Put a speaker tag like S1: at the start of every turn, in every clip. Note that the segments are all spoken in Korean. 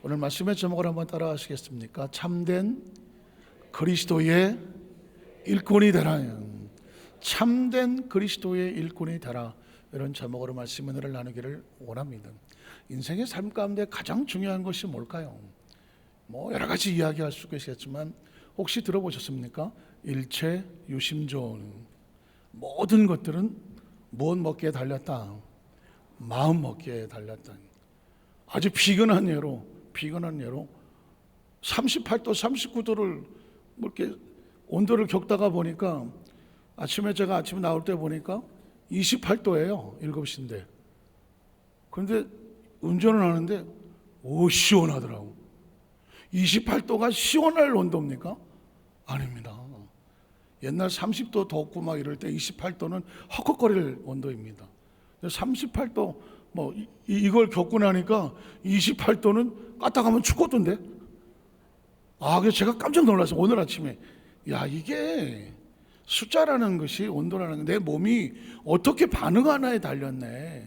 S1: 오늘 말씀의 제목을 한번 따라 하시겠습니까? 참된 그리스도의 일꾼이 되라. 참된 그리스도의 일꾼이 되라. 이런 제목으로 말씀 은혜를 나누기를 원합니다. 인생의 삶 가운데 가장 중요한 것이 뭘까요? 여러 가지 이야기할 수 있겠지만 혹시 들어보셨습니까? 일체 유심존. 모든 것들은 무엇 먹기에 달렸다? 마음 먹기에 달렸다. 아주 비근한 예로 38도 39도를 이렇게 온도를 겪다가 보니까 제가 아침에 나올 때 보니까 28도예요 7시인데. 그런데 운전을 하는데 시원하더라고. 28도가 시원할 온도입니까? 아닙니다. 옛날 30도 덥고 막 이럴 때 28도는 헉헉거릴 온도입니다. 38도 이걸 겪고 나니까 28도는 까딱하면 죽겠던데. 그래서 제가 깜짝 놀랐어요. 오늘 아침에 이게 숫자라는 것이, 온도라는 게 내 몸이 어떻게 반응하나에 달렸네.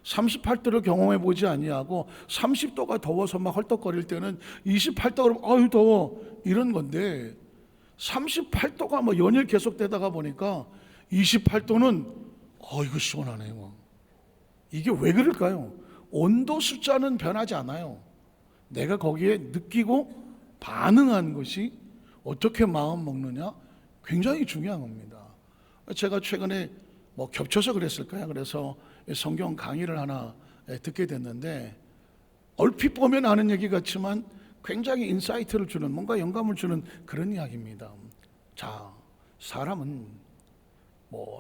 S1: 38도를 경험해 보지 아니하고 30도가 더워서 막 헐떡거릴 때는 28도 그러면 아유 더워 이런 건데, 38도가 연일 계속되다가 보니까 28도는 이거 시원하네요. 이게 왜 그럴까요? 온도 숫자는 변하지 않아요. 내가 거기에 느끼고 반응한 것이 어떻게 마음 먹느냐, 굉장히 중요한 겁니다. 제가 최근에 겹쳐서 그랬을까요? 그래서 성경 강의를 하나 듣게 됐는데, 얼핏 보면 아는 얘기 같지만 굉장히 인사이트를 주는, 뭔가 영감을 주는 그런 이야기입니다. 자, 사람은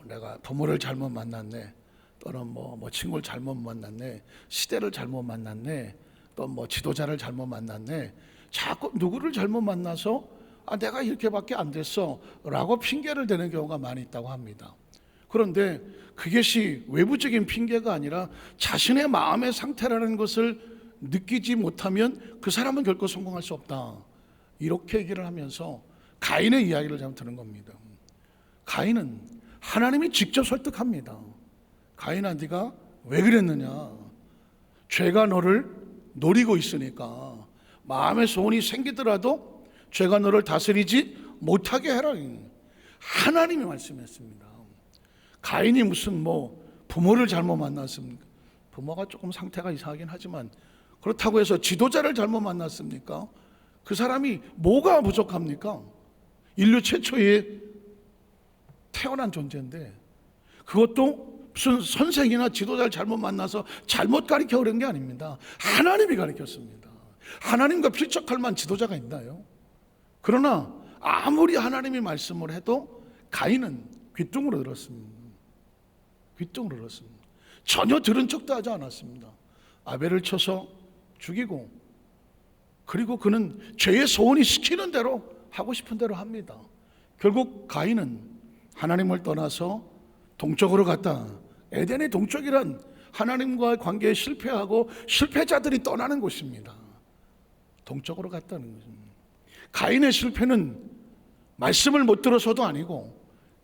S1: 내가 부모를 잘못 만났네, 또는 친구를 잘못 만났네, 시대를 잘못 만났네, 또 지도자를 잘못 만났네, 자꾸 누구를 잘못 만나서 내가 이렇게밖에 안 됐어 라고 핑계를 대는 경우가 많이 있다고 합니다. 그런데 그것이 외부적인 핑계가 아니라 자신의 마음의 상태라는 것을 느끼지 못하면 그 사람은 결코 성공할 수 없다, 이렇게 얘기를 하면서 가인의 이야기를 좀 드는 겁니다. 가인은 하나님이 직접 설득합니다. 가인아, 네가 왜 그랬느냐? 죄가 너를 노리고 있으니까 마음의 소원이 생기더라도 죄가 너를 다스리지 못하게 해라. 하나님이 말씀했습니다. 가인이 무슨 부모를 잘못 만났습니까? 부모가 조금 상태가 이상하긴 하지만 그렇다고 해서 지도자를 잘못 만났습니까? 그 사람이 뭐가 부족합니까? 인류 최초에 태어난 존재인데, 그것도 무슨 선생이나 지도자를 잘못 만나서 잘못 가르쳐 그런 게 아닙니다. 하나님이 가르쳤습니다. 하나님과 필적할 만한 지도자가 있나요? 그러나 아무리 하나님이 말씀을 해도 가인은 귀뚱으로 들었습니다. 귀뚱으로 들었습니다. 전혀 들은 척도 하지 않았습니다. 아벨을 쳐서 죽이고, 그리고 그는 죄의 소원이 시키는 대로 하고 싶은 대로 합니다. 결국 가인은 하나님을 떠나서 동쪽으로 갔다. 에덴의 동쪽이란 하나님과의 관계에 실패하고 실패자들이 떠나는 곳입니다. 동쪽으로 갔다는 것입니다. 가인의 실패는 말씀을 못 들어서도 아니고,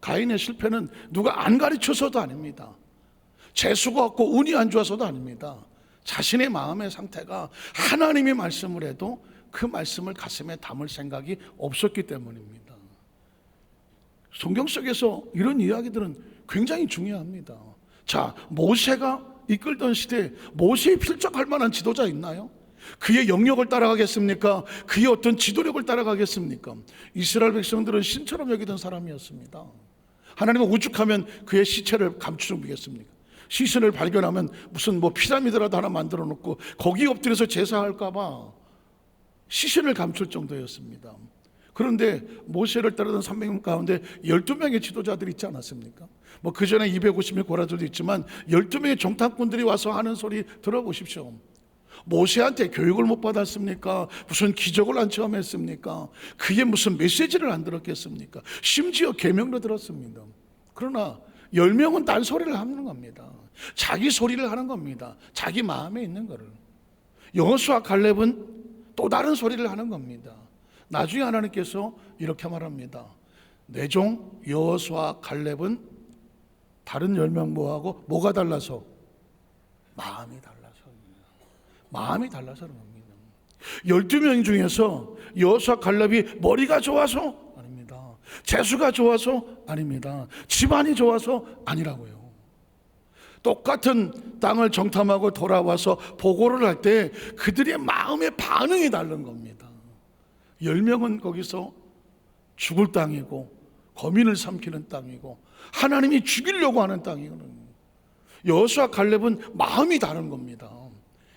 S1: 가인의 실패는 누가 안 가르쳐서도 아닙니다. 재수가 없고 운이 안 좋아서도 아닙니다. 자신의 마음의 상태가 하나님이 말씀을 해도 그 말씀을 가슴에 담을 생각이 없었기 때문입니다. 성경 속에서 이런 이야기들은 굉장히 중요합니다. 자, 모세가 이끌던 시대에 모세에 필적할 만한 지도자 있나요? 그의 영역을 따라가겠습니까? 그의 어떤 지도력을 따라가겠습니까? 이스라엘 백성들은 신처럼 여기던 사람이었습니다. 하나님은 오죽하면 그의 시체를 감추겠습니까? 시신을 발견하면 무슨 피라미드라도 하나 만들어 놓고 거기 엎드려서 제사할까 봐 시신을 감출 정도였습니다. 그런데 모세를 따르던 300명 가운데 12명의 지도자들이 있지 않았습니까? 그 전에 250명의 고라들도 있지만 12명의 정탐꾼들이 와서 하는 소리 들어보십시오. 모세한테 교육을 못 받았습니까? 무슨 기적을 안 체험했습니까? 그게 무슨 메시지를 안 들었겠습니까? 심지어 계명도 들었습니다. 그러나 10명은 딴소리를 하는 겁니다. 자기 소리를 하는 겁니다. 자기 마음에 있는 거를. 여호수아 갈렙은 또 다른 소리를 하는 겁니다. 나중에 하나님께서 이렇게 말합니다. 내 종 여호수아 갈렙은 다른 10명 뭐하고 뭐가 달라서? 마음이 달라서 그런 겁니다. 12명 중에서 여호수아 갈렙이 머리가 좋아서 아닙니다. 재수가 좋아서 아닙니다. 집안이 좋아서 아니라고요. 똑같은 땅을 정탐하고 돌아와서 보고를 할 때 그들의 마음의 반응이 다른 겁니다. 10명은 거기서 죽을 땅이고 거민을 삼키는 땅이고 하나님이 죽이려고 하는 땅이거든요. 여호수아 갈렙은 마음이 다른 겁니다.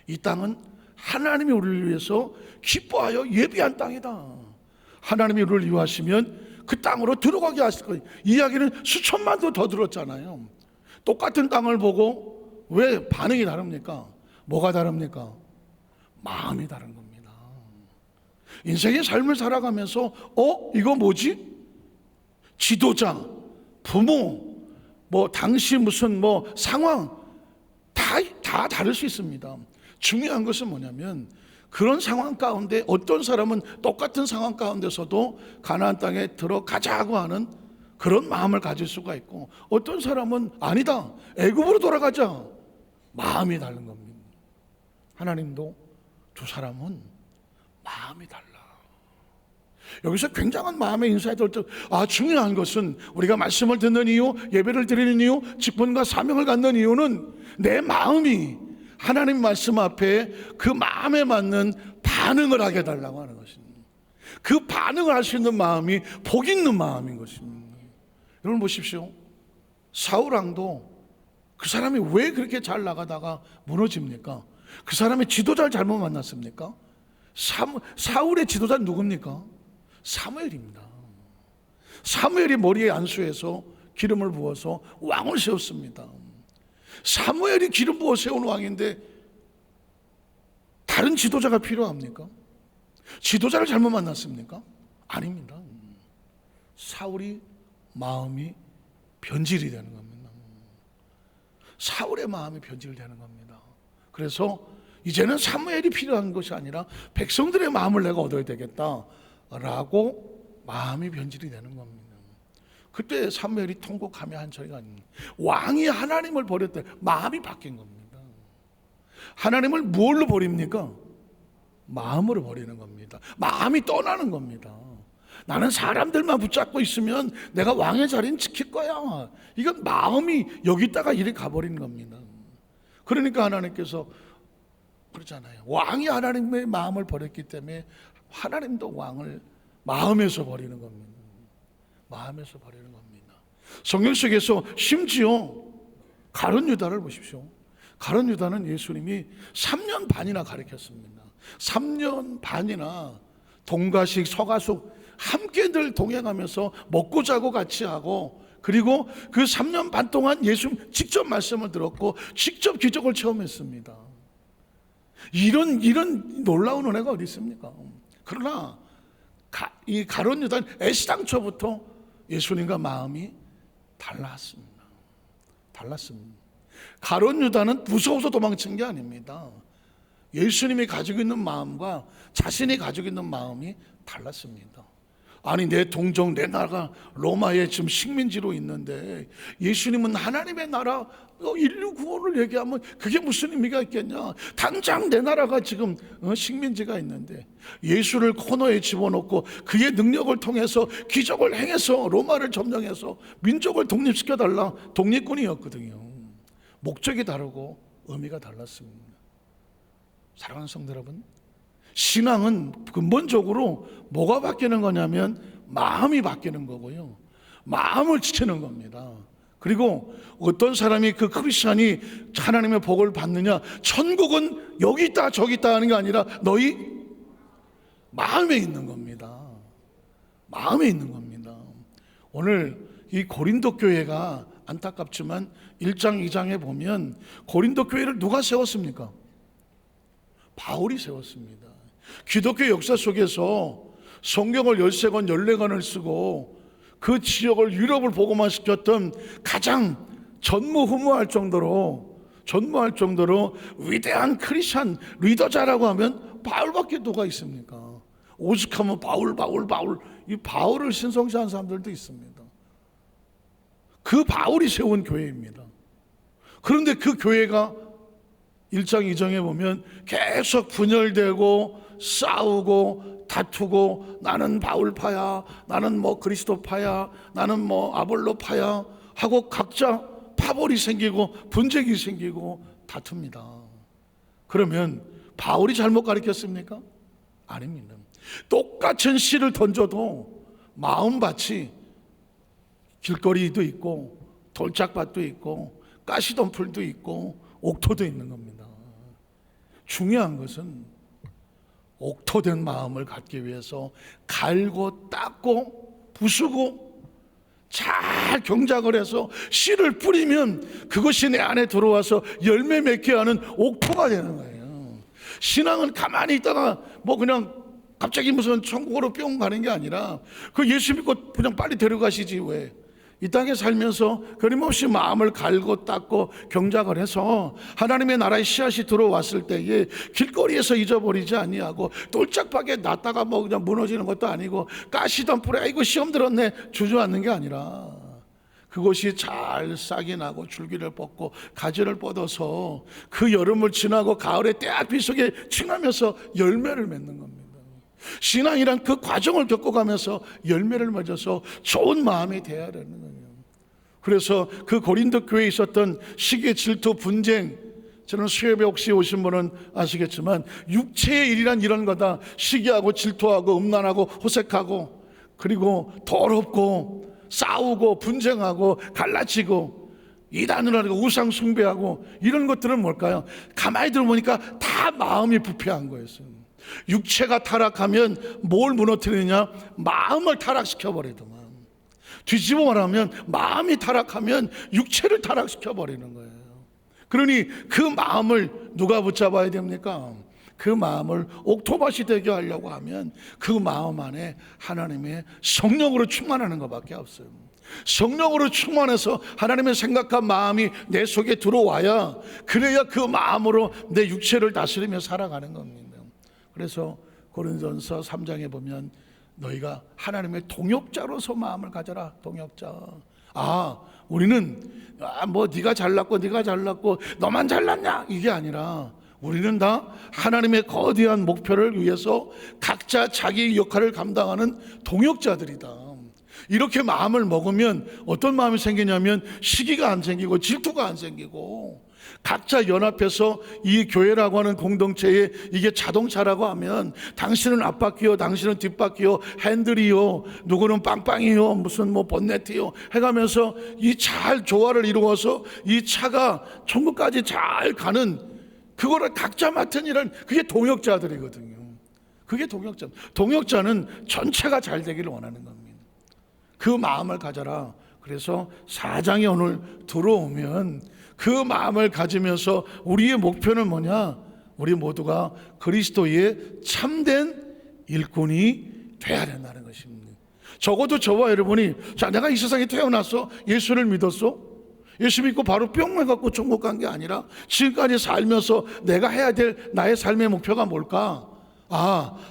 S1: 이 땅은 하나님이 우리를 위해서 기뻐하여 예비한 땅이다. 하나님이 우리를 위하시면 그 땅으로 들어가게 하실 거예요. 이야기는 수천만도 더 들었잖아요. 똑같은 땅을 보고 왜 반응이 다릅니까? 뭐가 다릅니까? 마음이 다른 겁니다. 인생의 삶을 살아가면서 이거 뭐지? 지도자, 부모, 당시 무슨 상황 다 다를 수 있습니다. 중요한 것은 뭐냐면 그런 상황 가운데 어떤 사람은 똑같은 상황 가운데서도 가나안 땅에 들어가자고 하는 그런 마음을 가질 수가 있고, 어떤 사람은 아니다, 애굽으로 돌아가자, 마음이 다른 겁니다. 하나님도 두 사람은 마음이 달라. 여기서 굉장한 마음의 인사에 들 때 중요한 것은 우리가 말씀을 듣는 이유, 예배를 드리는 이유, 직분과 사명을 갖는 이유는 내 마음이 하나님 말씀 앞에 그 마음에 맞는 반응을 하게 해달라고 하는 것입니다. 그 반응을 할 수 있는 마음이 복 있는 마음인 것입니다. 여러분 보십시오. 사울왕도 그 사람이 왜 그렇게 잘 나가다가 무너집니까? 그 사람의 지도자를 잘못 만났습니까? 사울의 지도자는 누굽니까? 사무엘입니다. 사무엘이 머리에 안수해서 기름을 부어서 왕을 세웠습니다. 사무엘이 기름 부어 세운 왕인데 다른 지도자가 필요합니까? 지도자를 잘못 만났습니까? 아닙니다. 사울이 마음이 변질이 되는 겁니다. 사울의 마음이 변질되는 겁니다. 그래서 이제는 사무엘이 필요한 것이 아니라 백성들의 마음을 내가 얻어야 되겠다라고 마음이 변질이 되는 겁니다. 그때 사무엘이 통곡하며 한 소리가 아닙니다. 왕이 하나님을 버렸대. 마음이 바뀐 겁니다. 하나님을 무엇로 버립니까? 마음으로 버리는 겁니다. 마음이 떠나는 겁니다. 나는 사람들만 붙잡고 있으면 내가 왕의 자리는 지킬 거야. 이건 마음이 여기다가 이리 가버린 겁니다. 그러니까 하나님께서 그러잖아요. 왕이 하나님의 마음을 버렸기 때문에 하나님도 왕을 마음에서 버리는 겁니다. 마음에서 버리는 겁니다. 성경 속에서 심지어 가룟 유다를 보십시오. 가룟 유다는 예수님이 3년 반이나 가르쳤습니다. 3년 반이나 동가식 서가숙 함께 늘 동행하면서 먹고 자고 같이 하고, 그리고 그 3년 반 동안 예수님 직접 말씀을 들었고 직접 기적을 체험했습니다. 이런 놀라운 은혜가 어디 있습니까? 그러나 이 가룟 유다는 애시당초부터 예수님과 마음이 달랐습니다. 가룟 유다는 무서워서 도망친 게 아닙니다. 예수님이 가지고 있는 마음과 자신이 가지고 있는 마음이 달랐습니다. 아니, 내 동정, 내 나라가 로마의 지금 식민지로 있는데 예수님은 하나님의 나라, 인류 구원을 얘기하면 그게 무슨 의미가 있겠냐? 당장 내 나라가 지금 식민지가 있는데 예수를 코너에 집어넣고 그의 능력을 통해서 기적을 행해서 로마를 점령해서 민족을 독립시켜달라, 독립군이었거든요. 목적이 다르고 의미가 달랐습니다. 사랑하는 성도 여러분, 신앙은 근본적으로 뭐가 바뀌는 거냐면 마음이 바뀌는 거고요, 마음을 지키는 겁니다. 그리고 어떤 사람이 그 크리스찬이 하나님의 복을 받느냐, 천국은 여기 있다 저기 있다 하는 게 아니라 너희 마음에 있는 겁니다. 마음에 있는 겁니다. 오늘 이 고린도 교회가 안타깝지만 1장 2장에 보면 고린도 교회를 누가 세웠습니까? 바울이 세웠습니다. 기독교 역사 속에서 성경을 13권 14권을 쓰고 그 지역을 유럽을 복음화 시켰던 가장 전무후무할 정도로 위대한 크리스찬 리더자라고 하면 바울밖에 누가 있습니까? 오죽하면 바울. 이 바울을 신성시한 사람들도 있습니다. 그 바울이 세운 교회입니다. 그런데 그 교회가 1장 2장에 보면 계속 분열되고 싸우고 다투고 나는 바울파야, 나는 뭐 그리스도파야, 나는 뭐 아볼로파야 하고 각자 파벌이 생기고 분쟁이 생기고 다툽니다. 그러면 바울이 잘못 가르쳤습니까? 아닙니다. 똑같은 씨를 던져도 마음밭이 길거리도 있고 돌짝밭도 있고 가시덤불도 있고 옥토도 있는 겁니다. 중요한 것은 옥토된 마음을 갖기 위해서 갈고 닦고 부수고 잘 경작을 해서 씨를 뿌리면 그것이 내 안에 들어와서 열매 맺게 하는 옥토가 되는 거예요. 신앙은 가만히 있다가 뭐 그냥 갑자기 무슨 천국으로 뿅 가는 게 아니라 그 예수 믿고 그냥 빨리 데려가시지 왜? 이 땅에 살면서 끊임없이 마음을 갈고 닦고 경작을 해서 하나님의 나라의 씨앗이 들어왔을 때에 길거리에서 잊어버리지 아니하고 돌짝밭에 놨다가 뭐 그냥 무너지는 것도 아니고 가시덤불에 아이고 시험 들었네 주저앉는 게 아니라 그것이 잘 싹이 나고 줄기를 뻗고 가지를 뻗어서 그 여름을 지나고 가을의 때앗빛 속에 칭하면서 열매를 맺는 겁니다. 신앙이란 그 과정을 겪어가면서 열매를 맺어서 좋은 마음이 되어야 되는 거예요. 그래서 그 고린도 교회에 있었던 시기, 질투, 분쟁, 저는 수협에 혹시 오신 분은 아시겠지만 육체의 일이란 이런 거다. 시기하고 질투하고 음란하고 호색하고 그리고 더럽고 싸우고 분쟁하고 갈라치고 이단을 하고 우상 숭배하고 이런 것들은 뭘까요? 가만히 들어보니까 다 마음이 부패한 거였어요. 육체가 타락하면 뭘 무너뜨리느냐? 마음을 타락시켜버리더만. 뒤집어 말하면 마음이 타락하면 육체를 타락시켜버리는 거예요. 그러니 그 마음을 누가 붙잡아야 됩니까? 그 마음을 옥토밭이 되게 하려고 하면 그 마음 안에 하나님의 성령으로 충만하는 것밖에 없어요. 성령으로 충만해서 하나님의 생각한 마음이 내 속에 들어와야 그래야 그 마음으로 내 육체를 다스리며 살아가는 겁니다. 그래서 고린도전서 3장에 보면 너희가 하나님의 동역자로서 마음을 가져라. 동역자. 우리는 뭐 네가 잘났고 네가 잘났고 너만 잘났냐 이게 아니라 우리는 다 하나님의 거대한 목표를 위해서 각자 자기 역할을 감당하는 동역자들이다. 이렇게 마음을 먹으면 어떤 마음이 생기냐면 시기가 안 생기고 질투가 안 생기고 각자 연합해서 이 교회라고 하는 공동체에 이게 자동차라고 하면 당신은 앞바퀴요, 당신은 뒷바퀴요, 핸들이요, 누구는 빵빵이요, 무슨 뭐 본네트요 해가면서 이 잘 조화를 이루어서 이 차가 천국까지 잘 가는 그거를 각자 맡은 일은 그게 동역자들이거든요. 그게 동역자. 동역자는 전체가 잘 되기를 원하는 겁니다. 그 마음을 가져라. 그래서 4장에 오늘 들어오면 그 마음을 가지면서 우리의 목표는 뭐냐? 우리 모두가 그리스도의 참된 일꾼이 돼야 된다는 것입니다. 적어도 저와 여러분이 내가 이 세상에 태어났어? 예수를 믿었어? 예수 믿고 바로 뿅 해갖고 천국 간 게 아니라 지금까지 살면서 내가 해야 될 나의 삶의 목표가 뭘까?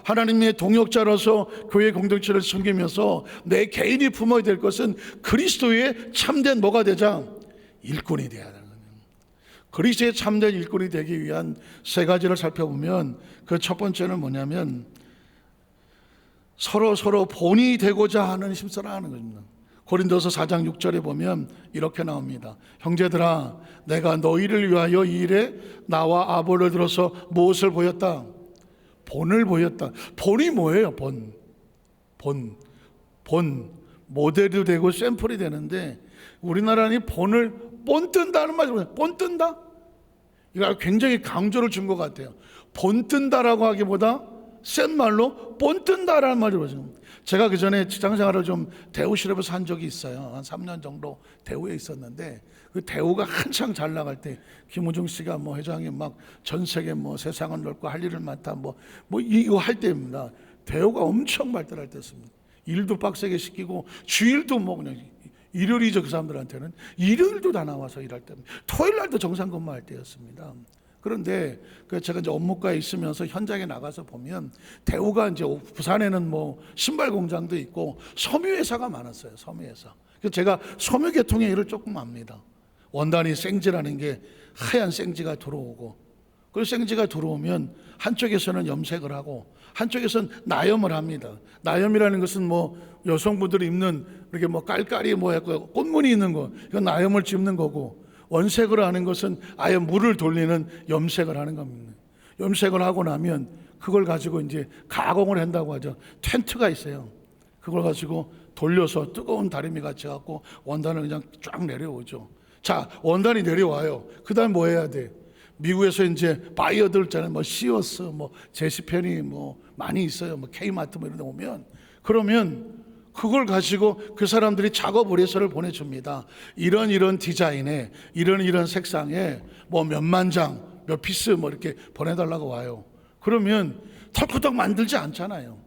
S1: 하나님의 동역자로서 교회 공동체를 섬기면서 내 개인이 품어야 될 것은 그리스도의 참된 뭐가 되자? 일꾼이 돼야 되는 거예요. 그리스도의 참된 일꾼이 되기 위한 세 가지를 살펴보면 그 첫 번째는 뭐냐면 서로 본이 되고자 하는 힘쓰라 하는 겁니다. 고린도서 4장 6절에 보면 이렇게 나옵니다. 형제들아, 내가 너희를 위하여 이 일에 나와 아볼로를 들어서 무엇을 보였다? 본을 보였다. 본이 뭐예요? 본 모델도 되고 샘플이 되는데 우리나라는 본을 본뜬다는 말이에요. 본뜬다? 이거 굉장히 강조를 준 것 같아요. 본뜬다라고 하기보다 센 말로 본뜬다라는 말이에요. 제가 그 전에 직장생활을 좀 대우실업에서 한 적이 있어요. 한 3년 정도 대우에 있었는데 그 대우가 한창 잘 나갈 때 김우중 씨가 뭐 회장이 막 전 세계 뭐 세상은 넓고 할 일은 많다 뭐 이거 할 때입니다. 대우가 엄청 발달할 때였습니다. 일도 빡세게 시키고 주일도 뭐 그냥 일요일이죠. 그 사람들한테는 일요일도 다 나와서 일할 때입니다. 토요일 날도 정상 근무할 때였습니다. 그런데 제가 이제 업무과에 있으면서 현장에 나가서 보면 대우가 이제 부산에는 뭐 신발 공장도 있고 섬유회사가 많았어요. 섬유회사. 그래서 제가 섬유계통의 일을 조금 압니다. 원단이 생지라는 게 하얀 생지가 들어오고 그 생지가 들어오면 한쪽에서는 염색을 하고 한쪽에서는 나염을 합니다. 나염이라는 것은 뭐 여성분들이 입는 이렇게 뭐 깔깔이 뭐 했고 꽃무늬 있는 거, 이건 나염을 짚는 거고, 원색을 하는 것은 아예 물을 돌리는 염색을 하는 겁니다. 염색을 하고 나면 그걸 가지고 이제 가공을 한다고 하죠. 텐트가 있어요. 그걸 가지고 돌려서 뜨거운 다리미 같이 갖고 원단을 그냥 쫙 내려오죠. 자, 원단이 내려와요. 그 다음 뭐 해야 돼? 미국에서 이제 바이어들 있잖아요. 뭐 시어스, 뭐 제시펜이 뭐 많이 있어요. 뭐 K마트 뭐 이런 데 오면, 그러면 그걸 가지고 그 사람들이 작업 의뢰서를 보내줍니다. 이런 디자인에 이런 색상에 뭐 몇만 장, 몇 피스 뭐 이렇게 보내달라고 와요. 그러면 털커덕 만들지 않잖아요.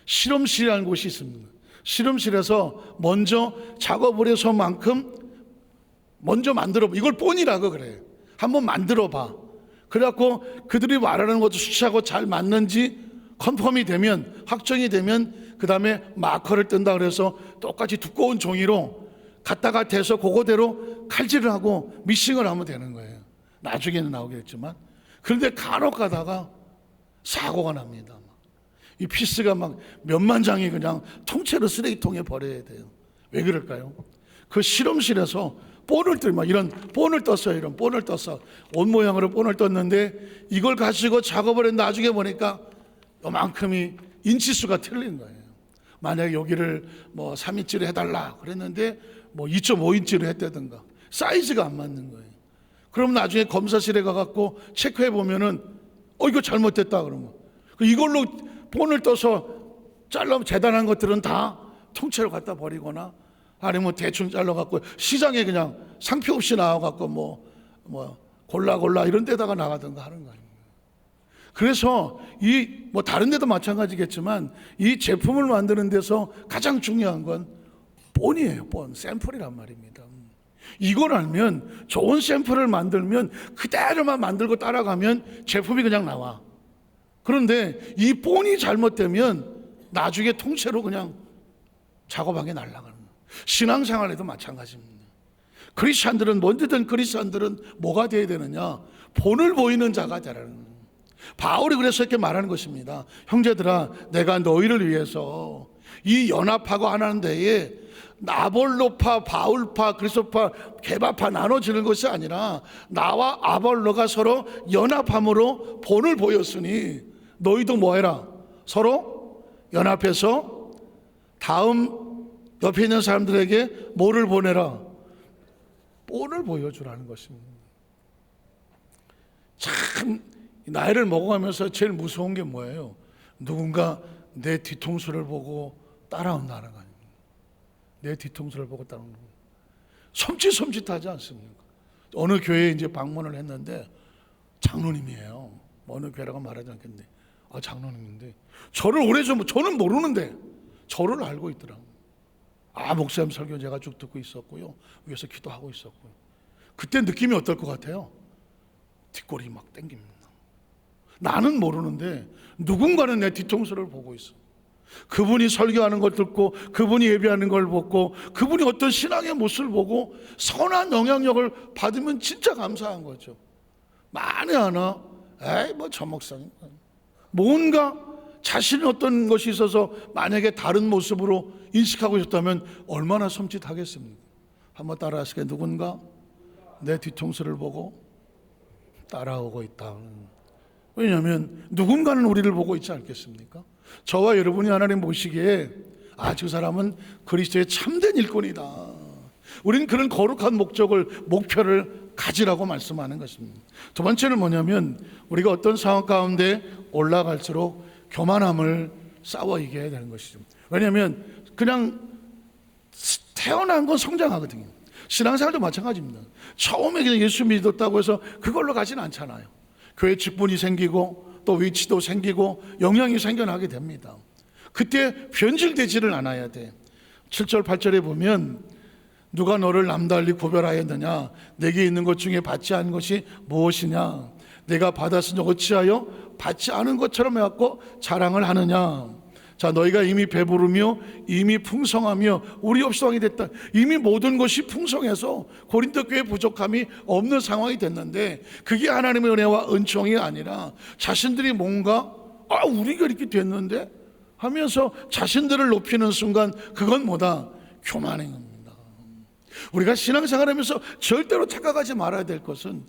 S1: 실험실이라는 곳이 있습니다. 실험실에서 먼저 작업 의뢰서만큼 먼저 만들어봐. 이걸 본이라고 그래. 한번 만들어봐. 그래갖고 그들이 말하는 것도 수치하고 잘 맞는지 컨펌이 되면, 확정이 되면 그 다음에 마커를 뜬다 그래서 똑같이 두꺼운 종이로 갖다가 대서 그거대로 칼질을 하고 미싱을 하면 되는 거예요. 나중에는 나오겠지만. 그런데 간혹 가다가 사고가 납니다. 이 피스가 막 몇만 장이 그냥 통째로 쓰레기통에 버려야 돼요. 왜 그럴까요? 그 실험실에서 본을 막 이런 본을 떴어요. 이런 본을 떴어. 옷 모양으로 본을 떴는데 이걸 가지고 작업을 했는데 나중에 보니까 요만큼이 인치수가 틀린 거예요. 만약에 여기를 뭐 3인치로 해달라 그랬는데 뭐 2.5인치로 했다든가 사이즈가 안 맞는 거예요. 그럼 나중에 검사실에 가갖고 체크해 보면은 이거 잘못됐다 그러면 이걸로 본을 떠서 잘라 재단한 것들은 다 통째로 갖다 버리거나 아니면 대충 잘라갖고 시장에 그냥 상표 없이 나와갖고 뭐 골라 이런 데다가 나가든가 하는 거예요. 그래서 이 뭐 다른 데도 마찬가지겠지만 이 제품을 만드는 데서 가장 중요한 건 본이에요. 본 샘플이란 말입니다. 이걸 알면 좋은 샘플을 만들면 그대로만 만들고 따라가면 제품이 그냥 나와. 그런데 이 본이 잘못되면 나중에 통째로 그냥 작업하게 날아가는 거예요. 신앙생활에도 마찬가지입니다. 크리스찬들은 먼저든 크리스찬들은 뭐가 되어야 되느냐? 본을 보이는 자가 되라는 거예요. 바울이 그래서 이렇게 말하는 것입니다. 형제들아, 내가 너희를 위해서 이 연합하고 하나는 데에 아볼로파, 바울파, 그리스도파, 개바파 나눠지는 것이 아니라 나와 아볼로가 서로 연합함으로 본을 보였으니 너희도 뭐해라? 서로 연합해서 다음 옆에 있는 사람들에게 뭐를 보내라? 본을 보여주라는 것입니다. 참 나이를 먹어가면서 제일 무서운 게 뭐예요? 누군가 내 뒤통수를 보고 따라온다는 거 아닙니까? 내 뒤통수를 보고 따라오는 거. 섬찟하지 않습니까? 어느 교회에 이제 방문을 했는데 장로님이에요. 어느 교회라고 말하지 않겠는데 장로님인데 저를 오래전 저는 모르는데 저를 알고 있더라고요. 목사님 설교 제가 쭉 듣고 있었고요. 위에서 기도하고 있었고요. 그때 느낌이 어떨 것 같아요? 뒷골이 막 땡깁니다. 나는 모르는데 누군가는 내 뒤통수를 보고 있어. 그분이 설교하는 걸 듣고 그분이 예배하는 걸 보고 그분이 어떤 신앙의 모습을 보고 선한 영향력을 받으면 진짜 감사한 거죠. 만에 하나 저 목사님 뭔가 자신의 어떤 것이 있어서 만약에 다른 모습으로 인식하고 있었다면 얼마나 섬찟하겠습니까? 한번 따라하시게. 누군가 내 뒤통수를 보고 따라오고 있다. 왜냐하면 누군가는 우리를 보고 있지 않겠습니까? 저와 여러분이 하나님 보시기에 저 사람은 그리스도의 참된 일꾼이다. 우리는 그런 거룩한 목표를 가지라고 말씀하는 것입니다. 두 번째는 뭐냐면 우리가 어떤 상황 가운데 올라갈수록 교만함을 싸워 이겨야 되는 것이죠. 왜냐하면 그냥 태어난 건 성장하거든요. 신앙생활도 마찬가지입니다. 처음에 그냥 예수 믿었다고 해서 그걸로 가지는 않잖아요. 교회 직분이 생기고 또 위치도 생기고 영향이 생겨나게 됩니다. 그때 변질되지를 않아야 돼. 7절 8절에 보면 누가 너를 남달리 구별하였느냐? 내게 있는 것 중에 받지 않은 것이 무엇이냐? 내가 받았으니 어찌하여 받지 않은 것처럼 해갖고 자랑을 하느냐? 자, 너희가 이미 배부르며 이미 풍성하며 우리 없이 왕이 됐다. 이미 모든 것이 풍성해서 고린도 교회 부족함이 없는 상황이 됐는데, 그게 하나님의 은혜와 은총이 아니라 자신들이 뭔가 우리가 이렇게 됐는데 하면서 자신들을 높이는 순간, 그건 뭐다? 교만인 겁니다. 우리가 신앙생활하면서 절대로 착각하지 말아야 될 것은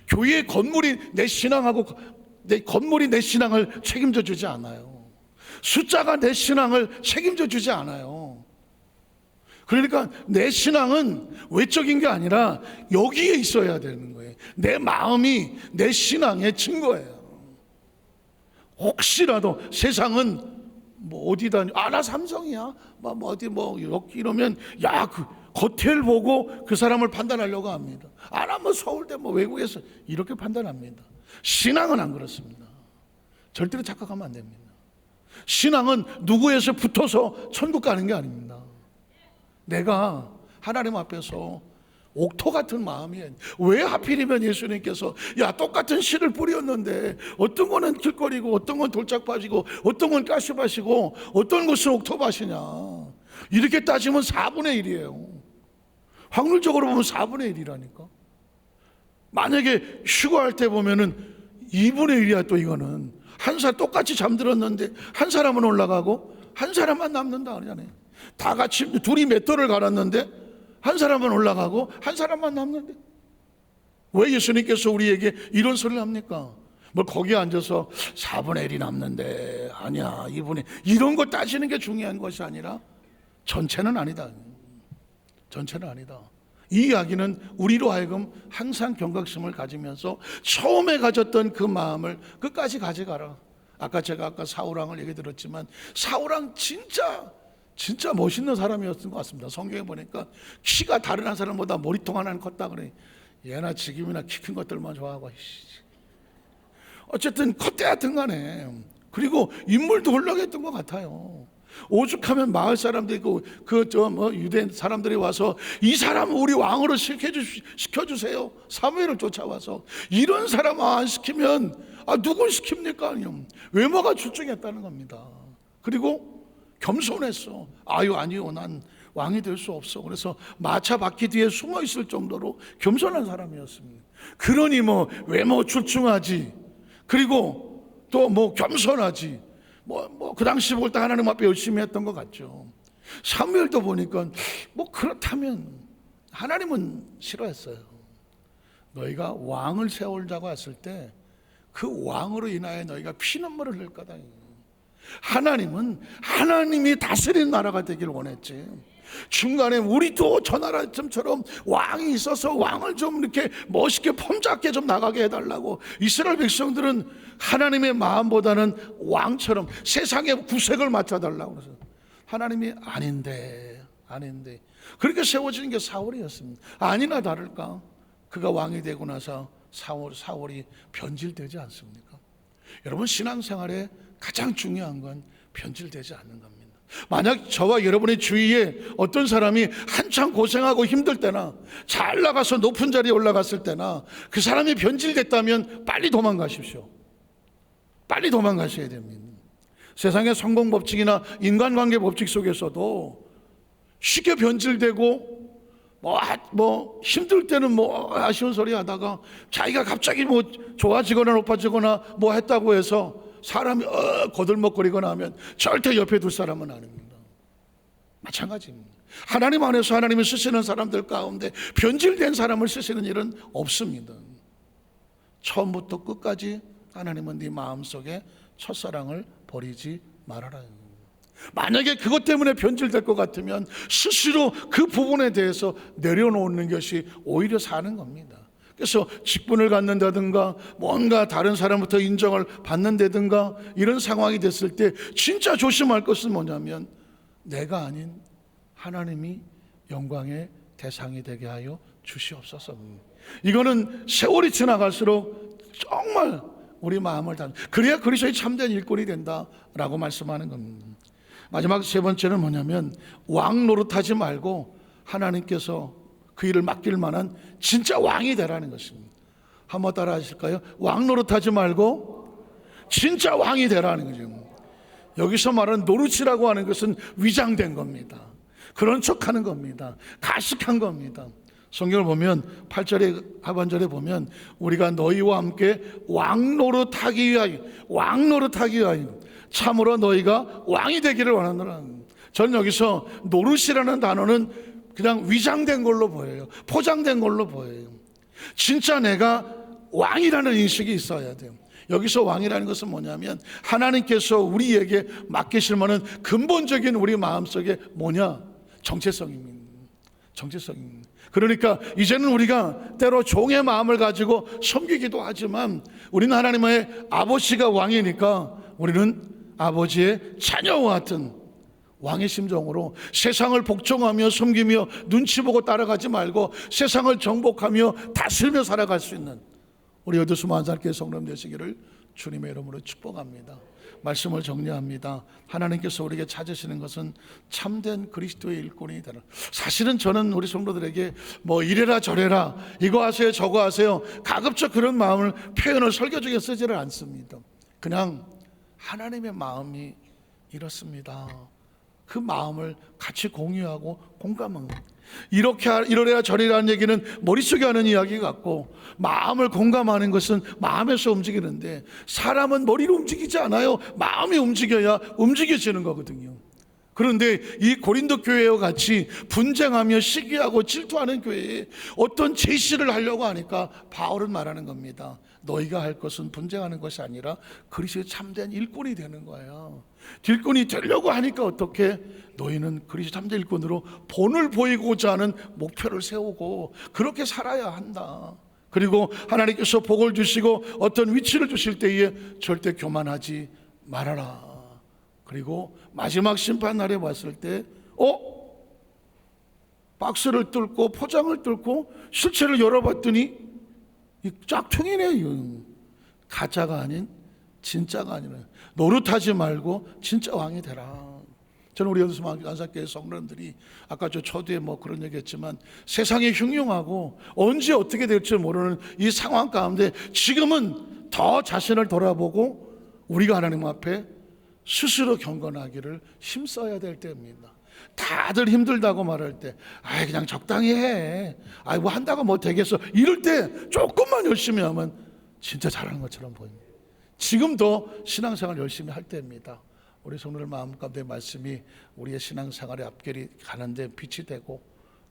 S1: 교회의 건물이 내 신앙을 책임져 주지 않아요. 숫자가 내 신앙을 책임져 주지 않아요. 그러니까 내 신앙은 외적인 게 아니라 여기에 있어야 되는 거예요. 내 마음이 내 신앙의 증거예요. 혹시라도 세상은 어디다, 나 삼성이야, 어디 이러면 그 겉을 보고 그 사람을 판단하려고 합니다. 나 서울대 외국에서 이렇게 판단합니다. 신앙은 안 그렇습니다. 절대로 착각하면 안 됩니다. 신앙은 누구에서 붙어서 천국 가는 게 아닙니다. 내가 하나님 앞에서 옥토 같은 마음이, 왜 하필이면 예수님께서 똑같은 씨를 뿌렸는데 어떤 거는 길거리고 어떤 건 돌짝밭이고 어떤 건 가시밭이고 어떤 것은 옥토밭이냐, 이렇게 따지면 4분의 1이에요 확률적으로 보면 4분의 1이라니까 만약에 휴가할 때 보면은 2분의 1이야. 또 이거는 한 사람 똑같이 잠들었는데 한 사람은 올라가고 한 사람만 남는다 그러잖아요. 다 같이 둘이 맷돌을 갈았는데 한 사람은 올라가고 한 사람만 남는데, 왜 예수님께서 우리에게 이런 소리를 합니까? 거기에 앉아서 4분의 1이 남는데 아니야 2분의 이런 거 따지는 게 중요한 것이 아니라 전체는 아니다. 이 이야기는 우리로 하여금 항상 경각심을 가지면서 처음에 가졌던 그 마음을 끝까지 가져가라. 제가 사울왕을 얘기 들었지만 사울왕 진짜 멋있는 사람이었던 것 같습니다. 성경에 보니까 키가 다른 한 사람보다 머리통 하나는 컸다 그래. 얘나 지금이나 키 큰 것들만 좋아하고, 어쨌든 컸대하여튼 간에, 그리고 인물도 훌륭했던 것 같아요. 오죽하면 마을 사람들이 유대 사람들이 와서 이 사람 우리 왕으로 시켜주세요. 사무엘을 쫓아와서 이런 사람 안 시키면 누굴 시킵니까? 외모가 출중했다는 겁니다. 그리고 겸손했어. 아니요, 난 왕이 될 수 없어. 그래서 마차 바퀴 뒤에 숨어 있을 정도로 겸손한 사람이었습니다. 그러니 외모 출중하지, 그리고 또 겸손하지, 그 당시 볼 때 하나님 앞에 열심히 했던 것 같죠. 사무엘도 보니까 그렇다면 하나님은 싫어했어요. 너희가 왕을 세우자고 했을 때 그 왕으로 인하여 너희가 피눈물을 흘릴 거다. 하나님은 하나님이 다스리는 나라가 되길 원했지, 중간에 우리도 저 나라처럼 왕이 있어서 왕을 좀 이렇게 멋있게 폼잡게 좀 나가게 해달라고. 이스라엘 백성들은 하나님의 마음보다는 왕처럼 세상의 구색을 맞춰달라고 그래서 하나님이 아닌데 그렇게 세워지는 게 사울이었습니다. 아니나 다를까 그가 왕이 되고 나서 사울이 변질되지 않습니까? 여러분, 신앙생활에 가장 중요한 건 변질되지 않는 겁니다. 만약 저와 여러분의 주위에 어떤 사람이 한참 고생하고 힘들 때나 잘 나가서 높은 자리에 올라갔을 때나 그 사람이 변질됐다면 빨리 도망가십시오. 빨리 도망가셔야 됩니다. 세상의 성공 법칙이나 인간관계 법칙 속에서도 쉽게 변질되고 힘들 때는 아쉬운 소리 하다가 자기가 갑자기 좋아지거나 높아지거나 했다고 해서 사람이 거들먹거리거나 하면 절대 옆에 둘 사람은 아닙니다. 마찬가지입니다. 하나님 안에서 하나님이 쓰시는 사람들 가운데 변질된 사람을 쓰시는 일은 없습니다. 처음부터 끝까지 하나님은 네 마음속에 첫사랑을 버리지 말아라. 만약에 그것 때문에 변질될 것 같으면 스스로 그 부분에 대해서 내려놓는 것이 오히려 사는 겁니다. 그래서 직분을 갖는다든가 뭔가 다른 사람부터 인정을 받는다든가 이런 상황이 됐을 때 진짜 조심할 것은 뭐냐면 내가 아닌 하나님이 영광의 대상이 되게 하여 주시옵소서. 이거는 세월이 지나갈수록 정말 우리 마음을 그래야 그리스도의 참된 일꾼이 된다라고 말씀하는 겁니다. 마지막 세 번째는 뭐냐면 왕 노릇하지 말고 하나님께서 그 일을 맡길 만한 진짜 왕이 되라는 것입니다. 한번 따라 하실까요? 왕 노릇하지 말고 진짜 왕이 되라는 거죠. 여기서 말하는 노릇이라고 하는 것은 위장된 겁니다. 그런 척하는 겁니다. 가식한 겁니다. 성경을 보면 8절에 하반절에 보면 우리가 너희와 함께 왕노릇하기 위하여 참으로 너희가 왕이 되기를 원하노라. 저는 여기서 노릇이라는 단어는 그냥 위장된 걸로 보여요. 포장된 걸로 보여요. 진짜 내가 왕이라는 인식이 있어야 돼요. 여기서 왕이라는 것은 뭐냐면 하나님께서 우리에게 맡기실 만한 근본적인 우리 마음속에 뭐냐? 정체성입니다. 정체성입니다. 그러니까 이제는 우리가 때로 종의 마음을 가지고 섬기기도 하지만 우리는 하나님의 아버지가 왕이니까 우리는 아버지의 자녀와 같은 왕의 심정으로 세상을 복종하며 섬기며 눈치 보고 따라가지 말고 세상을 정복하며 다스리며 살아갈 수 있는 우리 여두수만 살게 성령 되시기를 주님의 이름으로 축복합니다. 말씀을 정리합니다. 하나님께서 우리에게 찾으시는 것은 참된 그리스도의 일꾼이 되는. 사실은 저는 우리 성도들에게 뭐 이래라 저래라 이거 하세요 저거 하세요 가급적 그런 마음을 표현을 설교 중에 쓰지를 않습니다. 그냥 하나님의 마음이 이렇습니다. 그 마음을 같이 공유하고 공감하는 거예요. 이러래라 저래라는 얘기는 머릿속에 하는 이야기 같고 마음을 공감하는 것은 마음에서 움직이는데 사람은 머리로 움직이지 않아요. 마음이 움직여야 움직여지는 거거든요. 그런데 이 고린도 교회와 같이 분쟁하며 시기하고 질투하는 교회에 어떤 제시를 하려고 하니까 바울은 말하는 겁니다. 너희가 할 것은 분쟁하는 것이 아니라 그리스도의 참된 일꾼이 되는 거예요. 일꾼이 되려고 하니까 어떻게 너희는 그리스도 참된 일꾼으로 본을 보이고자 하는 목표를 세우고 그렇게 살아야 한다. 그리고 하나님께서 복을 주시고 어떤 위치를 주실 때에 절대 교만하지 말아라. 그리고 마지막 심판날에 왔을 때 박스를 뚫고 포장을 뚫고 실체를 열어봤더니 이 짝퉁이네. 가짜가 아닌 진짜가 아니라 노릇하지 말고 진짜 왕이 되라. 저는 우리 여두수만사교회 성도님들이 아까 저 초두에 뭐 그런 얘기했지만 세상이 흉흉하고 언제 어떻게 될지 모르는 이 상황 가운데 지금은 더 자신을 돌아보고 우리가 하나님 앞에 스스로 경건하기를 힘써야 될 때입니다. 다들 힘들다고 말할 때 그냥 적당히 해. 뭐 한다고 뭐 되겠어. 이럴 때 조금만 열심히 하면 진짜 잘하는 것처럼 보입니다. 지금도 신앙생활 열심히 할 때입니다. 우리 성도들 마음 가운데 말씀이 우리의 신앙생활의 앞길이 가는데 빛이 되고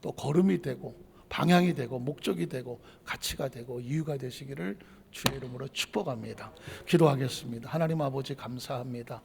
S1: 또 걸음이 되고 방향이 되고 목적이 되고 가치가 되고 이유가 되시기를 주의 이름으로 축복합니다. 기도하겠습니다. 하나님 아버지 감사합니다.